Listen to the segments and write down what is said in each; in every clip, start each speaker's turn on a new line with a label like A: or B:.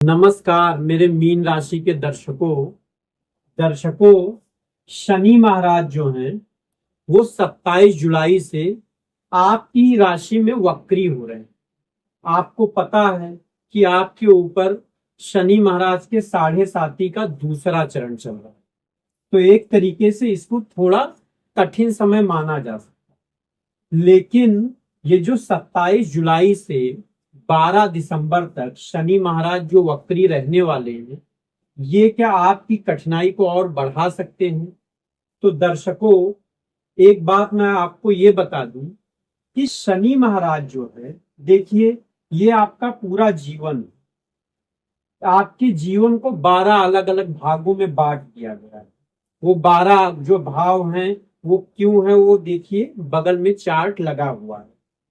A: नमस्कार मेरे मीन राशि के दर्शकों शनि महाराज जो हैं वो 27 जुलाई से आपकी राशि में वक्री हो रहे हैं। आपको पता है कि आपके ऊपर शनि महाराज के 7.5 का दूसरा चरण चल रहा है, तो एक तरीके से इसको थोड़ा कठिन समय माना जा सकता है। लेकिन ये जो 27 जुलाई से 12 दिसंबर तक शनि महाराज जो वक्री रहने वाले हैं, ये क्या आपकी कठिनाई को और बढ़ा सकते हैं? तो दर्शकों, एक बात मैं आपको ये बता दूं कि शनि महाराज जो है, देखिए, ये आपका पूरा जीवन, आपके जीवन को 12 अलग अलग भागों में बांट दिया गया है। वो 12 जो भाव हैं वो क्यों है, वो देखिए बगल में चार्ट लगा हुआ है।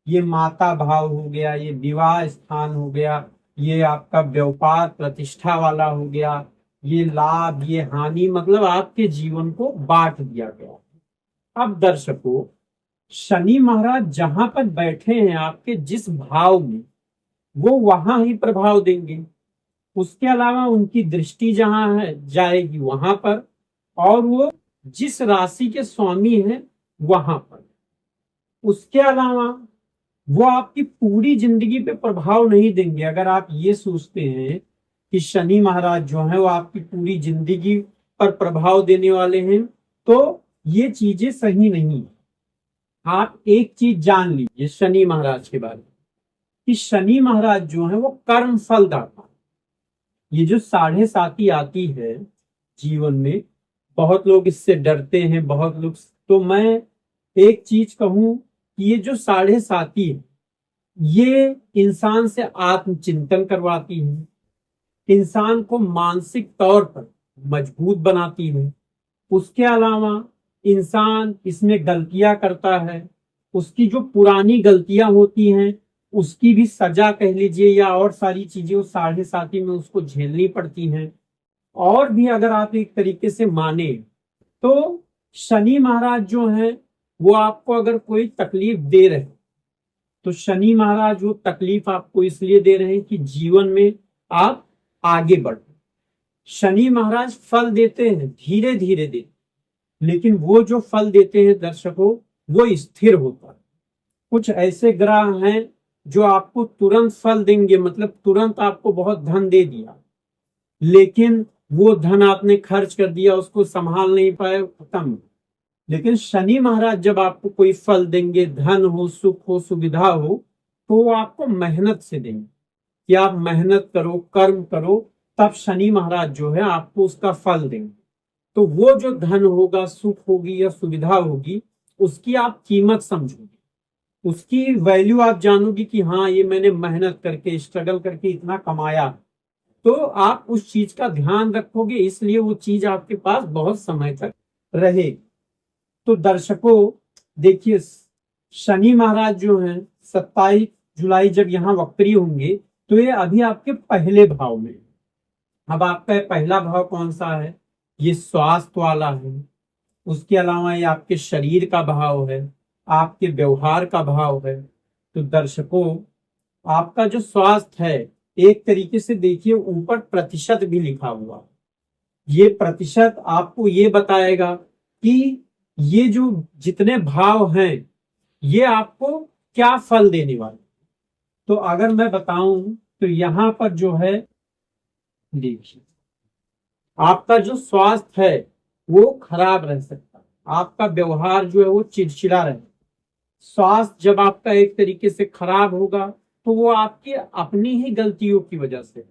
A: ये माता भाव हो गया, ये विवाह स्थान हो गया, ये आपका व्यापार प्रतिष्ठा वाला हो गया, ये लाभ, ये हानि, मतलब आपके जीवन को बांट दिया गया। अब दर्शकों, शनि महाराज जहां पर बैठे हैं आपके जिस भाव में, वो वहां ही प्रभाव देंगे। उसके अलावा उनकी दृष्टि जहां है जाएगी वहां पर, और वो जिस राशि के स्वामी हैं वहां पर। उसके अलावा वो आपकी पूरी जिंदगी पे प्रभाव नहीं देंगे। अगर आप ये सोचते हैं कि शनि महाराज जो है वो आपकी पूरी जिंदगी पर प्रभाव देने वाले हैं, तो ये चीजें सही नहीं। आप एक चीज जान लीजिए शनि महाराज के बारे में, कि शनि महाराज जो है वो कर्म फल दाता। ये जो 7.5 आती है जीवन में, बहुत लोग इससे डरते हैं, बहुत लोग, तो मैं एक चीज कहूं कि ये जो 7.5 है, ये इंसान से आत्मचिंतन करवाती है, इंसान को मानसिक तौर पर मजबूत बनाती है। उसके अलावा इंसान इसमें गलतियां करता है, उसकी जो पुरानी गलतियां होती हैं उसकी भी सजा कह लीजिए, या और सारी चीजें उस 7.5 में उसको झेलनी पड़ती हैं। और भी अगर आप एक तरीके से माने तो शनि महाराज जो है वो आपको अगर कोई तकलीफ दे रहे, तो शनि महाराज वो तकलीफ आपको इसलिए दे रहे हैं कि जीवन में आप आगे बढ़ो। शनि महाराज फल देते हैं, धीरे धीरे देते, लेकिन वो जो फल देते हैं दर्शकों, वो स्थिर होता है। कुछ ऐसे ग्रह हैं जो आपको तुरंत फल देंगे, मतलब तुरंत आपको बहुत धन दे दिया, लेकिन वो धन आपने खर्च कर दिया, उसको संभाल नहीं पाए, खत्म। लेकिन शनि महाराज जब आपको कोई फल देंगे, धन हो, सुख हो, सुविधा हो, तो वो आपको मेहनत से देंगे कि आप मेहनत करो, कर्म करो, तब शनि महाराज जो है आपको उसका फल देंगे। तो वो जो धन होगा, सुख होगी या सुविधा होगी, उसकी आप कीमत समझोगे, उसकी वैल्यू आप जानोगे कि हाँ, ये मैंने मेहनत करके, स्ट्रगल करके इतना कमाया, तो आप उस चीज का ध्यान रखोगे, इसलिए वो चीज आपके पास बहुत समय तक रहेगी। तो दर्शकों देखिए, शनि महाराज जो हैं 27 जुलाई जब यहाँ वक्री होंगे, तो ये अभी आपके पहले भाव में। अब आपका पहला भाव कौन सा है? ये स्वास्थ्य वाला है। उसके अलावा ये आपके शरीर का भाव है, आपके व्यवहार का भाव है। तो दर्शकों, आपका जो स्वास्थ्य है, एक तरीके से देखिए ऊपर प्रतिशत भी लिखा हुआ, ये प्रतिशत आपको ये बताएगा कि ये जो जितने भाव हैं ये आपको क्या फल देने वाले। तो अगर मैं बताऊं तो यहां पर जो है, देखिए, आपका जो स्वास्थ्य है वो खराब रह सकता है, आपका व्यवहार जो है वो चिड़चिड़ा रहे। स्वास्थ्य जब आपका एक तरीके से खराब होगा, तो वो आपकी अपनी ही गलतियों की वजह से,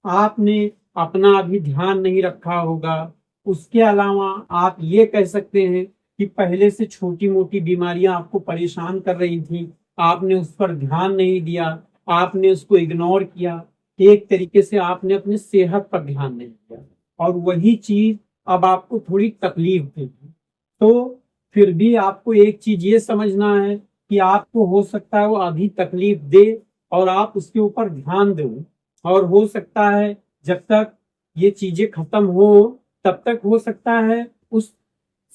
A: आपने अपना अभी ध्यान नहीं रखा होगा। उसके अलावा आप ये कह सकते हैं कि पहले से छोटी मोटी बीमारियां आपको परेशान कर रही थी, आपने उस पर ध्यान नहीं दिया, आपने उसको इग्नोर किया, एक तरीके से आपने अपनी सेहत पर ध्यान नहीं दिया, और वही चीज अब आपको थोड़ी तकलीफ देगी। तो फिर भी आपको एक चीज ये समझना है कि आपको हो सकता है वो अभी तकलीफ दे और आप उसके ऊपर ध्यान दें, और हो सकता है जब तक ये चीजें खत्म हो तब तक हो सकता है उस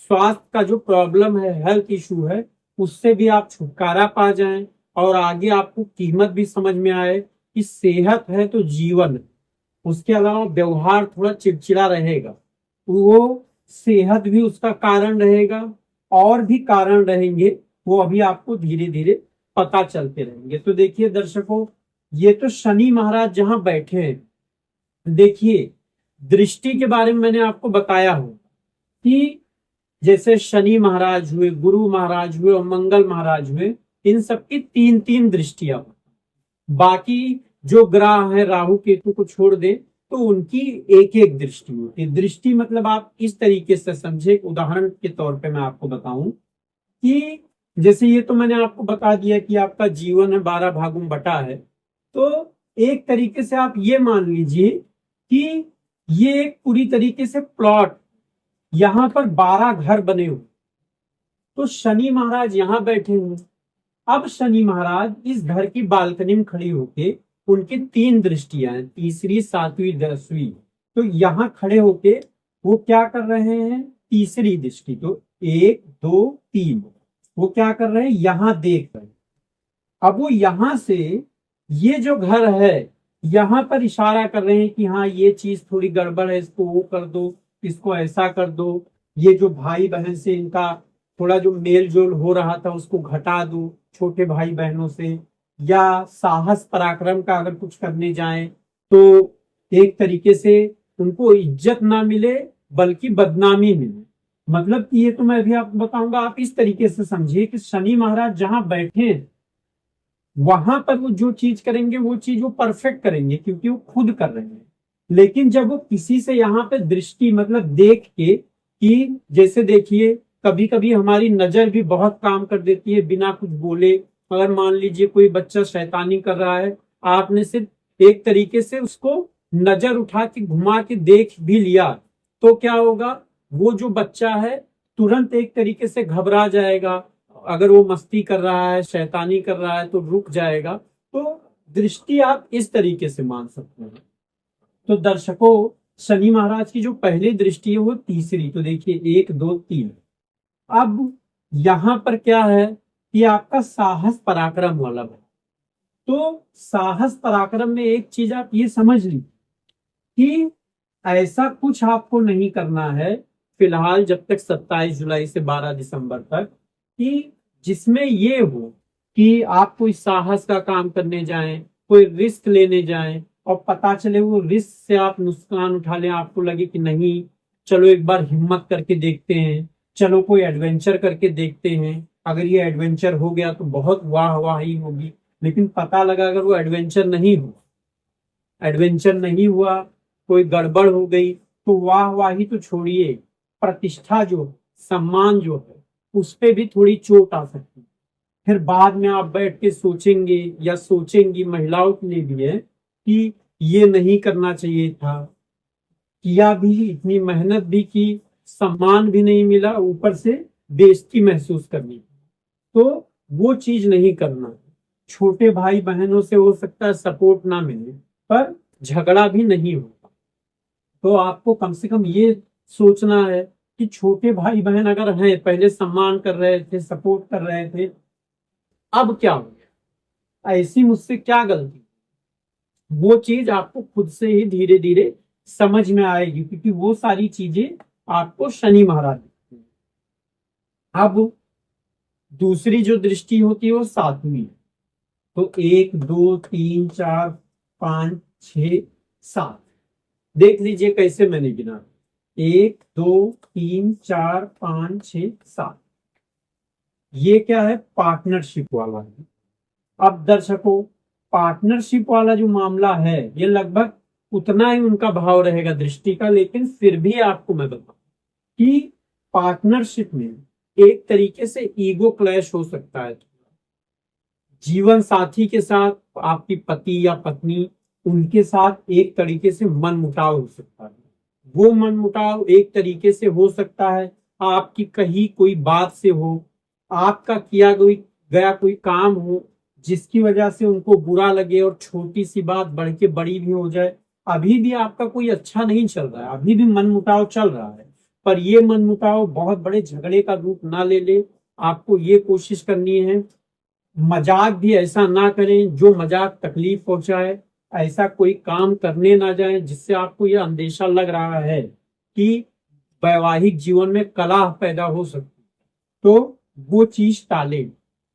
A: स्वास्थ्य का जो प्रॉब्लम है, हेल्थ इशू है, उससे भी आप छुटकारा पा जाएं, और आगे आपको कीमत भी समझ में आए कि सेहत है तो जीवन है। उसके अलावा व्यवहार थोड़ा चिड़चिड़ा रहेगा, वो सेहत भी उसका कारण रहेगा, और भी कारण रहेंगे, वो अभी आपको धीरे धीरे पता चलते रहेंगे। तो देखिए दर्शकों, ये तो शनि महाराज जहां बैठे हैं, देखिए दृष्टि के बारे में मैंने आपको बताया हो कि जैसे शनि महाराज हुए, गुरु महाराज हुए और मंगल महाराज हुए, इन सबकी तीन तीन दृष्टियां। बाकी जो ग्रह है राहु केतु को छोड़ दे तो उनकी एक एक दृष्टि होती है। दृष्टि मतलब आप इस तरीके से समझे, उदाहरण के तौर पे मैं आपको बताऊं कि जैसे ये तो मैंने आपको बता दिया कि आपका जीवन है 12 भागों में बटा है, तो एक तरीके से आप ये मान लीजिए कि ये एक पूरी तरीके से प्लॉट, यहां पर 12 घर बने हुए, तो शनि महाराज यहां बैठे हुए। अब शनि महाराज इस घर की बालकनी में खड़ी होके, उनकी तीन दृष्टियां हैं, तीसरी सातवीं 10वीं, तो यहां खड़े होके वो क्या कर रहे हैं, तीसरी दृष्टि, तो 1 2 3, वो क्या कर रहे हैं, यहां देख रहे हैं। अब वो यहां से ये जो घर है यहां पर इशारा कर रहे हैं कि हाँ ये चीज थोड़ी गड़बड़ है, इसको वो कर दो, इसको ऐसा कर दो, ये जो भाई बहन से इनका थोड़ा जो मेल जोल हो रहा था उसको घटा दो, छोटे भाई बहनों से, या साहस पराक्रम का अगर कुछ करने जाए तो एक तरीके से उनको इज्जत ना मिले बल्कि बदनामी मिले। मतलब कि ये तो मैं अभी आपको बताऊंगा, आप इस तरीके से समझिए कि शनि महाराज जहां बैठे हैं वहां पर वो जो चीज करेंगे वो चीज वो परफेक्ट करेंगे क्योंकि वो खुद कर रहे हैं। लेकिन जब वो किसी से यहाँ पे दृष्टि मतलब देख के, कि जैसे देखिए कभी कभी हमारी नजर भी बहुत काम कर देती है बिना कुछ बोले। अगर मान लीजिए कोई बच्चा शैतानी कर रहा है, आपने सिर्फ एक तरीके से उसको नजर उठा के घुमा के देख भी लिया, तो क्या होगा, वो जो बच्चा है तुरंत एक तरीके से घबरा जाएगा। अगर वो मस्ती कर रहा है, शैतानी कर रहा है तो रुक जाएगा। तो दृष्टि आप इस तरीके से मान सकते हैं। तो दर्शकों, शनि महाराज की जो पहली दृष्टि है वो तीसरी, तो देखिए 1 2 3। अब यहां पर क्या है कि आपका साहस पराक्रम वाला है। तो साहस पराक्रम में एक चीज आप ये समझ ली कि ऐसा कुछ आपको नहीं करना है फिलहाल जब तक 27 जुलाई से 12 दिसंबर तक, कि जिसमें ये हो कि आप कोई साहस का काम करने जाएं, कोई रिस्क लेने जाएं और पता चले वो रिस्क से आप नुकसान उठा लें, आपको लगे कि नहीं चलो एक बार हिम्मत करके देखते हैं, चलो कोई एडवेंचर करके देखते हैं, अगर ये एडवेंचर हो गया तो बहुत वाह वाही होगी। लेकिन पता लगा अगर वो एडवेंचर नहीं हुआ, कोई गड़बड़ हो गई, तो वाह वाही तो छोड़िए, प्रतिष्ठा जो है, सम्मान जो है, उस पे भी थोड़ी चोट आ सकती है। फिर बाद में आप बैठ के सोचेंगे या सोचेंगी, महिलाओं के लिए भी है कि ये नहीं करना चाहिए था, किया भी, इतनी मेहनत भी की, सम्मान भी नहीं मिला, ऊपर से बेइज्जती महसूस करनी, तो वो चीज नहीं करना। छोटे भाई बहनों से हो सकता है सपोर्ट ना मिले पर झगड़ा भी नहीं होगा। तो आपको कम से कम ये सोचना है कि छोटे भाई बहन अगर हैं, पहले सम्मान कर रहे थे, सपोर्ट कर रहे थे, अब क्या हो गया, ऐसी मुझसे क्या गलती, वो चीज आपको खुद से ही धीरे धीरे समझ में आएगी क्योंकि वो सारी चीजें आपको शनि महाराज देते हैं। अब दूसरी जो दृष्टि होती है वो सातवीं है। तो 1 2 3 4 5 6 7, देख लीजिए कैसे मैंने गिना, 1 2 3 4 5 6 7, ये क्या है, पार्टनरशिप वाला है। अब दर्शकों, पार्टनरशिप वाला जो मामला है ये लगभग उतना ही उनका भाव रहेगा दृष्टि का, लेकिन फिर भी आपको मैं बताऊं कि पार्टनरशिप में एक तरीके से ईगो क्लैश हो सकता है। जीवन साथी के साथ, आपकी पति या पत्नी, उनके साथ एक तरीके से मन मुटाव हो सकता है। वो मन मुटाव एक तरीके से हो सकता है आपकी कही कोई बात से हो, आपका किया गया कोई काम हो जिसकी वजह से उनको बुरा लगे और छोटी सी बात बढ़ के बड़ी भी हो जाए। अभी भी आपका कोई अच्छा नहीं चल रहा है, अभी भी मन मुटाव चल रहा है, पर ये मन मुटाव बहुत बड़े झगड़े का रूप ना ले ले। आपको ये कोशिश करनी है, मजाक भी ऐसा ना करें जो मजाक तकलीफ पहुंचाए, ऐसा कोई काम करने ना जाए जिससे आपको यह अंदेशा लग रहा है कि वैवाहिक जीवन में कलह पैदा हो सकती, तो वो चीज टालें।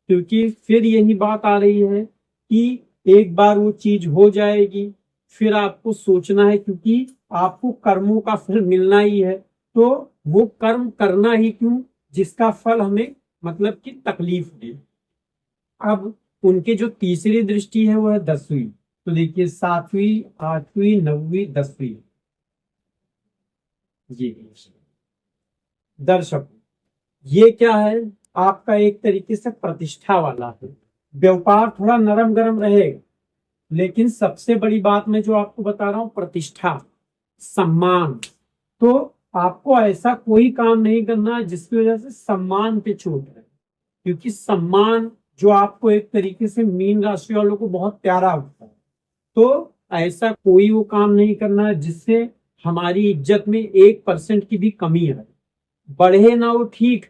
A: क्योंकि फिर यही बात आ रही है कि एक बार वो चीज हो जाएगी, फिर आपको सोचना है, क्योंकि आपको कर्मों का फल मिलना ही है, तो वो कर्म करना ही क्यों जिसका फल हमें मतलब कि तकलीफ दे। अब उनके जो तीसरी दृष्टि है वो है 10वीं। तो देखिए 7वीं, 8वीं, 9वीं, 10वीं। जी दर्शक, ये क्या है, आपका एक तरीके से प्रतिष्ठा वाला है। व्यापार थोड़ा नरम गरम रहेगा, लेकिन सबसे बड़ी बात मैं जो आपको बता रहा हूं, प्रतिष्ठा, सम्मान। तो आपको ऐसा कोई काम नहीं करना जिसकी वजह से सम्मान पे चोट है, क्योंकि सम्मान जो आपको एक तरीके से मीन राशि वालों को बहुत प्यारा होता है। तो ऐसा कोई वो काम नहीं करना है जिससे हमारी इज्जत में 1% की भी कमी है। बढ़े ना वो ठीक,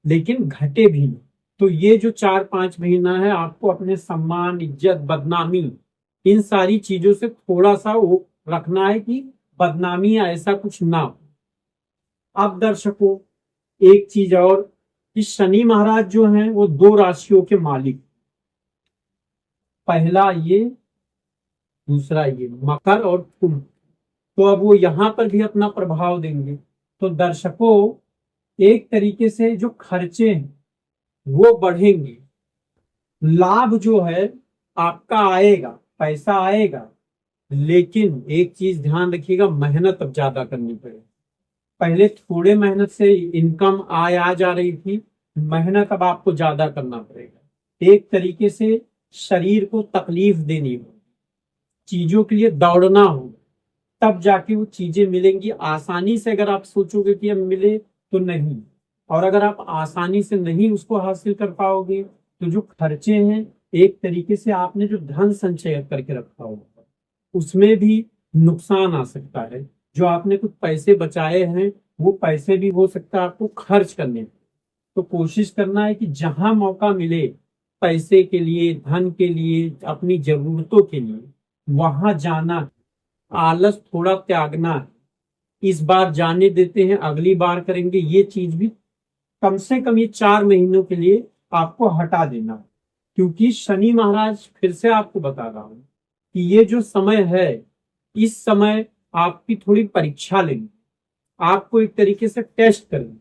A: लेकिन घटे भी ना। तो ये जो 4-5 महीना है, आपको अपने सम्मान, इज्जत, बदनामी, इन सारी चीजों से थोड़ा सा वो रखना है कि बदनामी या ऐसा कुछ ना हो। अब दर्शकों, एक चीज और, कि शनि महाराज जो हैं वो 2 राशियों के मालिक, पहला ये, दूसरा ये, मकर और कुंभ। तो अब वो यहां पर भी अपना प्रभाव देंगे। तो दर्शकों, एक तरीके से जो खर्चे हैं वो बढ़ेंगे, लाभ जो है आपका आएगा, पैसा आएगा, लेकिन एक चीज ध्यान रखिएगा, मेहनत अब ज्यादा करनी पड़ेगी। पहले थोड़े मेहनत से इनकम आय आ जा रही थी, मेहनत अब आपको ज्यादा करना पड़ेगा। एक तरीके से शरीर को तकलीफ देनी होगी, चीजों के लिए दौड़ना होगा, तब जाके वो चीजें मिलेंगी। आसानी से अगर आप सोचोगे कि अब मिले, तो नहीं। और अगर आप आसानी से नहीं उसको हासिल कर पाओगे, तो जो खर्चे हैं, एक तरीके से आपने जो धन संचय करके रखा होगा उसमें भी नुकसान आ सकता है। जो आपने कुछ पैसे बचाए हैं, वो पैसे भी हो सकता है आपको खर्च करने। तो कोशिश करना है कि जहां मौका मिले पैसे के लिए, धन के लिए, अपनी जरूरतों के लिए, वहां जाना। आलस थोड़ा त्यागना है। इस बार जाने देते हैं, अगली बार करेंगे, ये चीज भी कम से कम ये 4 महीनों के लिए आपको हटा देना। क्योंकि शनि महाराज, फिर से आपको बता रहा हूं कि ये जो समय है, इस समय आपकी थोड़ी परीक्षा लेंगे, आपको एक तरीके से टेस्ट करेंगे।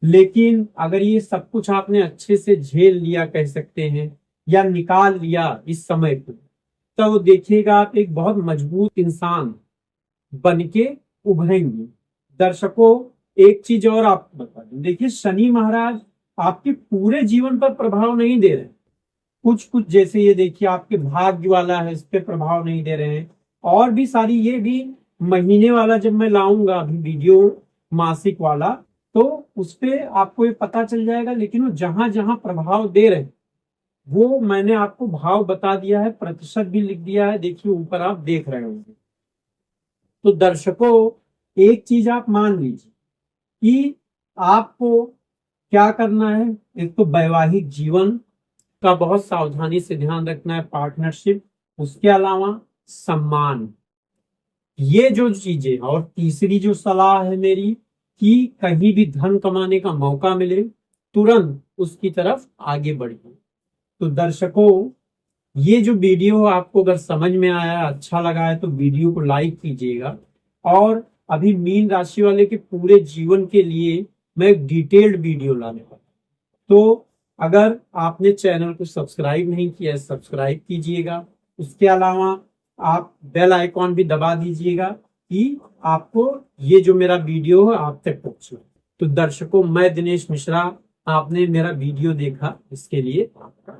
A: लेकिन अगर ये सब कुछ आपने अच्छे से झेल लिया कह सकते हैं, या निकाल लिया इस समय को, तब देखिएगा आप एक बहुत मजबूत इंसान बन के उभरेंगे। दर्शकों, एक चीज और आपको बता दूं, देखिए शनि महाराज आपके पूरे जीवन पर प्रभाव नहीं दे रहे, कुछ कुछ, जैसे ये देखिए आपके भाग्य वाला है, इस पे प्रभाव नहीं दे रहे हैं। और भी सारी, ये भी महीने वाला जब मैं लाऊंगा अभी वीडियो, मासिक वाला, तो उस पे आपको ये पता चल जाएगा। लेकिन वो जहां जहां प्रभाव दे रहे हैं, वो मैंने आपको भाव बता दिया है, प्रतिशत भी लिख दिया है, देखिए ऊपर आप देख रहे होंगे। तो दर्शकों, एक चीज आप मान लीजिए कि आपको क्या करना है। एक तो वैवाहिक जीवन का बहुत सावधानी से ध्यान रखना है, पार्टनरशिप, उसके अलावा सम्मान, ये जो चीजें। और तीसरी जो सलाह है मेरी, कि कहीं भी धन कमाने का मौका मिले, तुरंत उसकी तरफ आगे बढ़िए। तो दर्शकों, ये जो वीडियो आपको अगर समझ में आया, अच्छा लगा है, तो वीडियो को लाइक कीजिएगा। और अभी मीन राशि वाले के पूरे जीवन के लिए मैं एक डिटेल्ड वीडियो लाने वाला हूं। तो अगर आपने चैनल को सब्सक्राइब नहीं किया है, सब्सक्राइब कीजिएगा। उसके अलावा आप बेल आइकॉन भी दबा दीजिएगा कि आपको ये जो मेरा वीडियो है आप तक पहुंचे। तो दर्शकों, मैं दिनेश मिश्रा, आपने मेरा वीडियो देखा, इसके लिए आपका